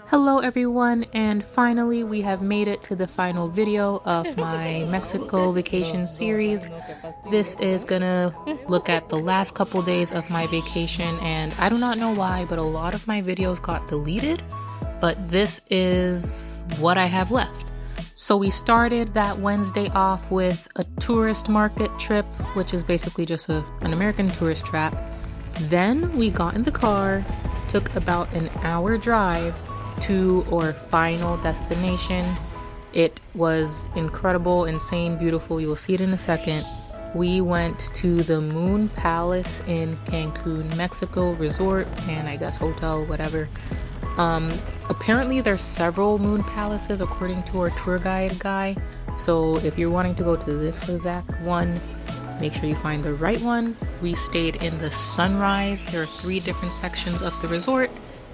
Hello everyone, and finally we have made it to the final video of my Mexico vacation series. This is gonna look at the last couple days of my vacation, and I do not know why, but a lot of my videos got deleted, but this is what I have left. So we started that Wednesday off with a tourist market trip, which is basically just an American tourist trap. Then we got in the car, took about an hour drive to our final destination. It was incredible, insane, beautiful. You will see it in a second. We went to the Moon Palace in Cancun, Mexico resort and I guess hotel, whatever. Apparently there's several moon palaces according to our tour guide guy. So if you're wanting to go to this exact one, make sure you find the right one. We stayed in the Sunrise. There are 3 different sections of the resort: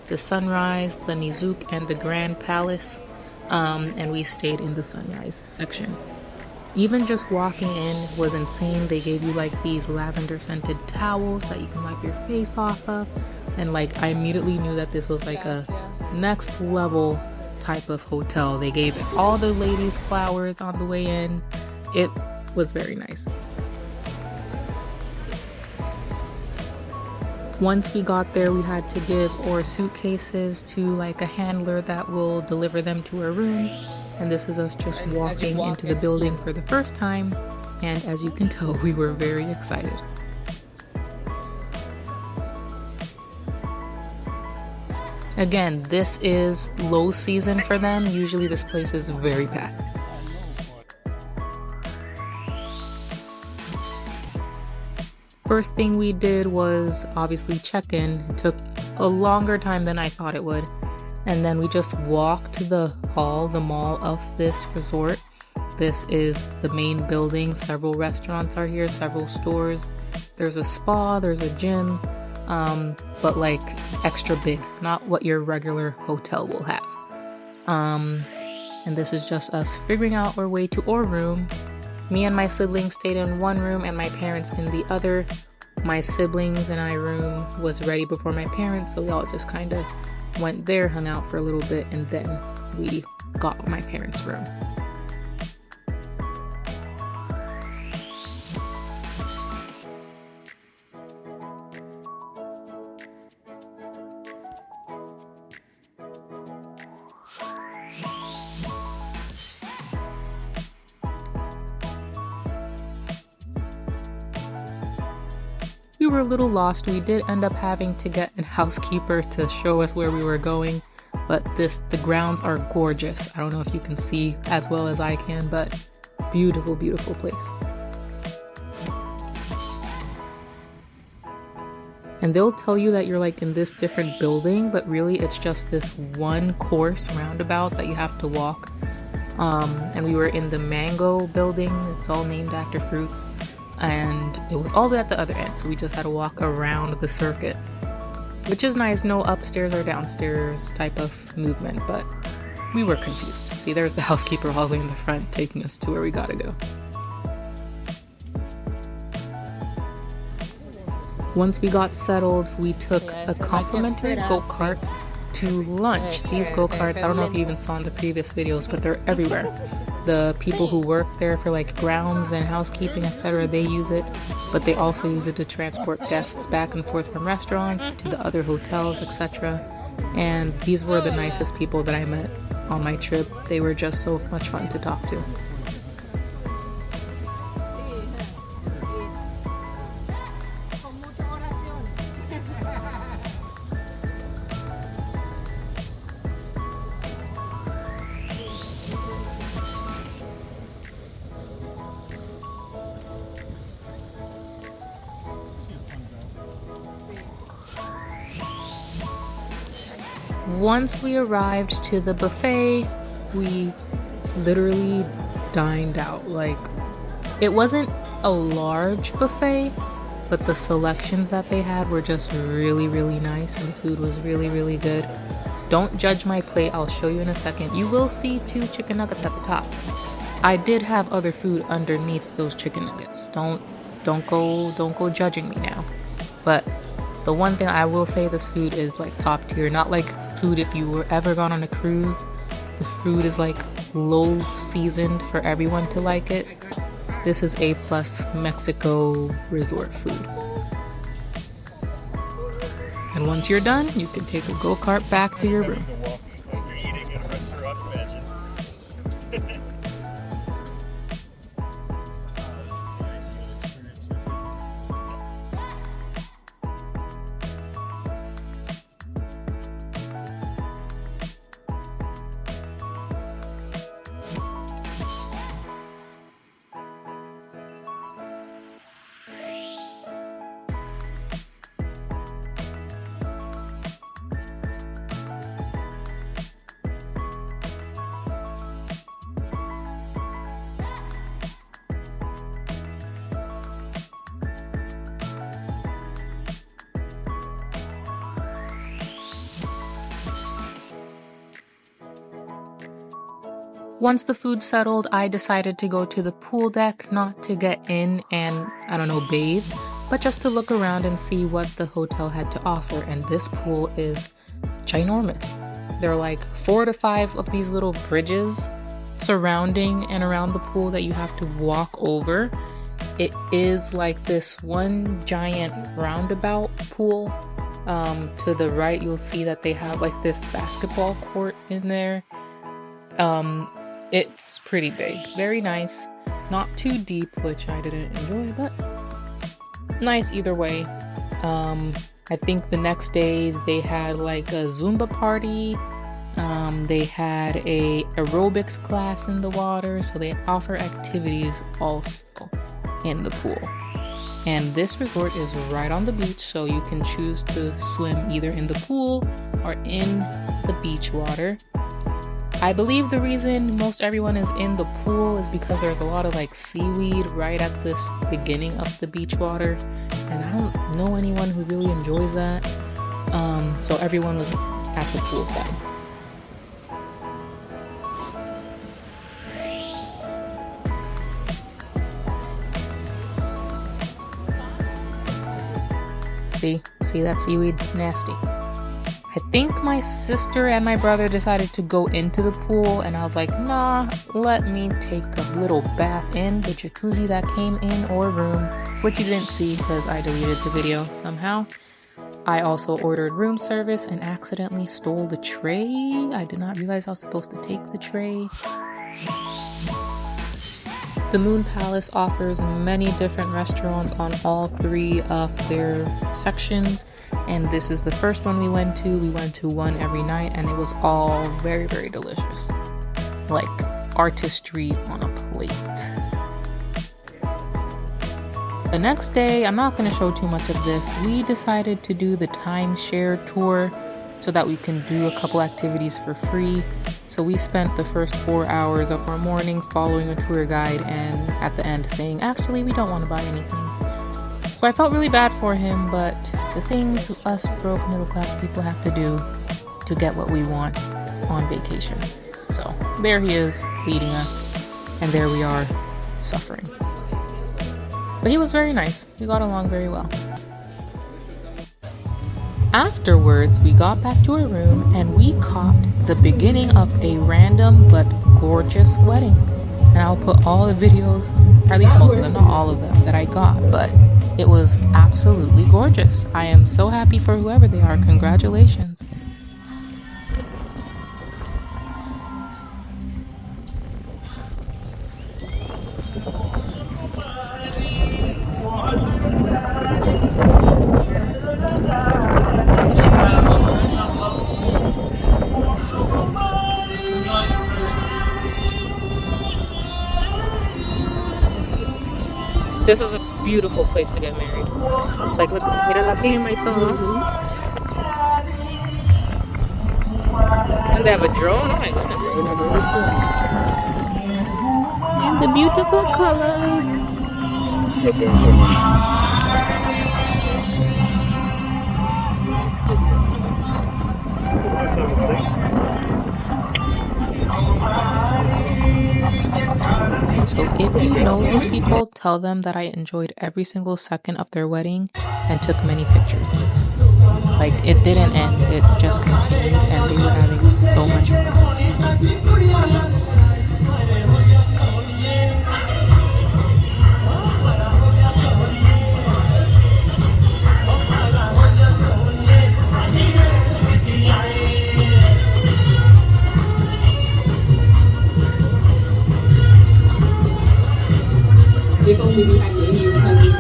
the Sunrise, the Nizuc, and the Grand Palace. And we stayed in the Sunrise section. Even just walking in was insane. They gave you like these lavender scented towels that you can wipe your face off of. And like I immediately knew that this was like a next level type of hotel. They gave all the ladies flowers on the way in. It was very nice. Once we got there, we had to give our suitcases to like a handler that will deliver them to our rooms. And this is us just walking into the building for the first time. And as you can tell, we were very excited. Again, this is low season for them. Usually this place is very packed. First thing we did was obviously check in. It took a longer time than I thought it would. And then we just walked to the mall of this resort. This is the main building. Several restaurants are here, several stores. There's a spa, there's a gym, but like extra big, not what your regular hotel will have. And this is just us figuring out our way to our room. Me and my siblings stayed in one room and my parents in the other. My siblings and I room was ready before my parents, so we all just kind of went there, hung out for a little bit, and then we got my parents' room. We were a little lost. We did end up having to get a housekeeper to show us where we were going, but the grounds are gorgeous. I don't know if you can see as well as I can, but beautiful, beautiful place. And they'll tell you that you're like in this different building, but really it's just this one course roundabout that you have to walk. And we were in the mango building. It's all named after fruits. And it was all the way at the other end, so we just had to walk around the circuit, which is nice. No upstairs or downstairs type of movement, but we were confused. See, there's the housekeeper all the way in the front taking us to where we gotta go. Once we got settled, we took a complimentary go-kart to lunch. These go-karts, I don't know if you even saw in the previous videos, but they're everywhere. The people who work there for like grounds and housekeeping, etc., they use it, but they also use it to transport guests back and forth from restaurants to the other hotels, etc. And these were the nicest people that I met on my trip. They were just so much fun to talk to. Once we arrived to the buffet, we literally dined out. Like, it wasn't a large buffet, but the selections that they had were just really, really nice, and the food was really, really good. Don't judge my plate, I'll show you in a second. You will see 2 chicken nuggets at the top. I did have other food underneath those chicken nuggets. Don't go judging me now. But the one thing I will say, this food is like top tier. Not like food, if you were ever gone on a cruise, the food is like low seasoned for everyone to like it. This is A+ Mexico resort food. And once you're done, you can take a go-kart back to your room. Once the food settled, I decided to go to the pool deck, not to get in and, I don't know, bathe, but just to look around and see what the hotel had to offer. And this pool is ginormous. There are like 4 to 5 of these little bridges surrounding and around the pool that you have to walk over. It is like this one giant roundabout pool. To the right, you'll see that they have like this basketball court in there. It's pretty big, very nice, not too deep, which I didn't enjoy, but nice either way. I think the next day they had like a Zumba party. They had a aerobics class in the water, so they offer activities also in the pool. And this resort is right on the beach, so you can choose to swim either in the pool or in the beach water. I believe the reason most everyone is in the pool is because there's a lot of like seaweed right at this beginning of the beach water, and I don't know anyone who really enjoys that. So everyone was at the pool side. See that seaweed? Nasty. I think my sister and my brother decided to go into the pool, and I was like, nah, let me take a little bath in the jacuzzi that came in our room, which you didn't see because I deleted the video somehow. I also ordered room service and accidentally stole the tray. I did not realize I was supposed to take the tray. The Moon Palace offers many different restaurants on all 3 of their sections. And this is the first one we went to. We went to one every night, and it was all very, very delicious. Like artistry on a plate. The next day, I'm not going to show too much of this. We decided to do the timeshare tour so that we can do a couple activities for free. So we spent the first 4 hours of our morning following a tour guide, and at the end saying, actually, we don't want to buy anything. So I felt really bad for him, but the things us broke middle class people have to do to get what we want on vacation. So there he is leading us, and there we are suffering. But he was very nice. We got along very well. Afterwards, we got back to our room and we caught the beginning of a random but gorgeous wedding. And I'll put all the videos, or at least most of them, not all of them, that I got, but it was absolutely gorgeous. I am so happy for whoever they are. Congratulations. This is a beautiful place to get married. Like, look, mira la clima y todo. And they have a drone? Oh my goodness. And the beautiful color. So if you know these people, tell them that I enjoyed every single second of their wedding and took many pictures. like it didn't end, it just continued, and they were having so much fun. If only we had your Indian cousin.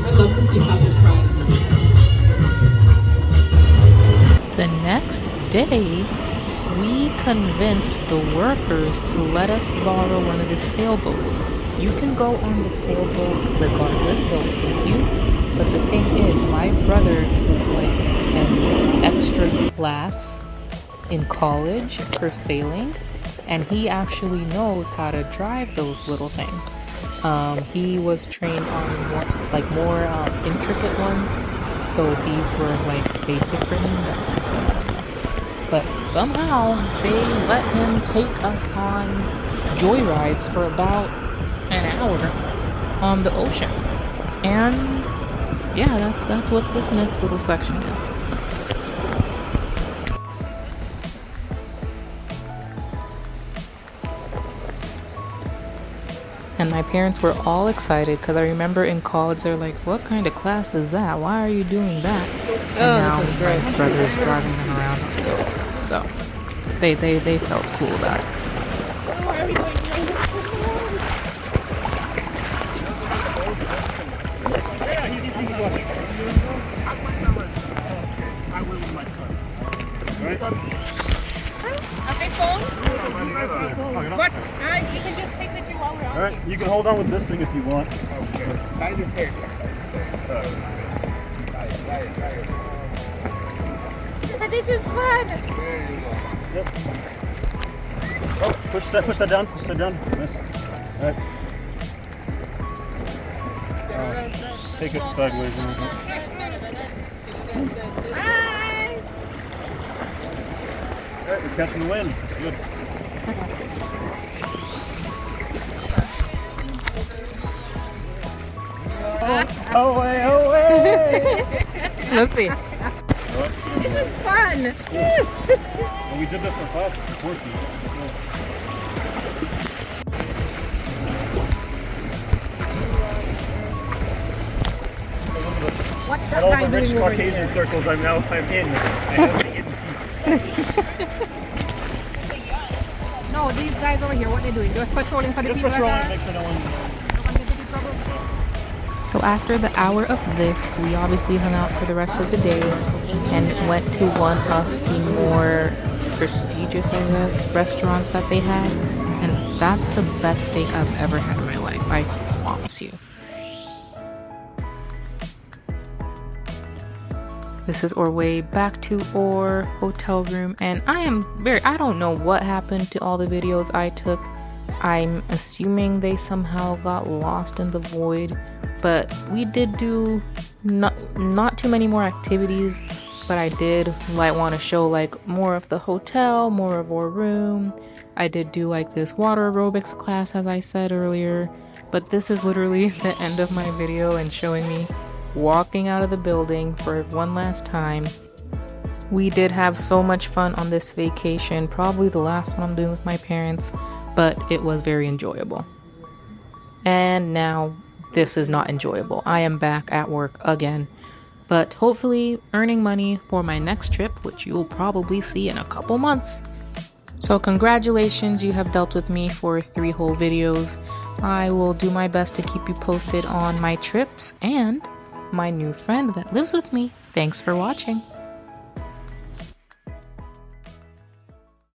I'd love to see Papa cry. The next day, we convinced the workers to let us borrow one of the sailboats. You can go on the sailboat regardless, they'll take you. But the thing is, my brother took like an extra class in college for sailing, and he actually knows how to drive those little things. He was trained on more intricate ones, so these were like basic for him. That's what I said. I don't know. But somehow they let him take us on joyrides for about an hour on the ocean. And yeah, that's what this next little section is. And my parents were all excited because I remember in college they're like, what kind of class is that? Why are you doing that? And now my brother is driving them around on the boat. So they felt cool about it. What? You can just take the two while we're on. Alright, you can hold on with this thing if you want. This is fun! Yep. Oh, push that down, Nice. Alright. Take it sideways a little bit. Hi! Alright, we're catching the wind. Good. Away! Let's see. This is fun! Well, we did this for class, of course. What's At all the rich Caucasian circles I'm in, I have the in piece. No, these guys over here, what are they doing? They're patrolling for the Just people patrolling, that make sure no one... So after the hour of this, we obviously hung out for the rest of the day and went to one of the more prestigious, I guess, restaurants that they had. And that's the best steak I've ever had in my life, I promise you. This is our way back to our hotel room, and I don't know what happened to all the videos I took. I'm assuming they somehow got lost in the void, but we did do not too many more activities, but I did want to show like more of the hotel, more of our room. I did do like this water aerobics class, as I said earlier, but this is literally the end of my video and showing me walking out of the building for one last time. We did have so much fun on this vacation, probably the last one I'm doing with my parents, but it was very enjoyable. And now this is not enjoyable. I am back at work again, but hopefully earning money for my next trip, which you'll probably see in a couple months. So congratulations, you have dealt with me for 3 whole videos. I will do my best to keep you posted on my trips and my new friend that lives with me. Thanks for watching.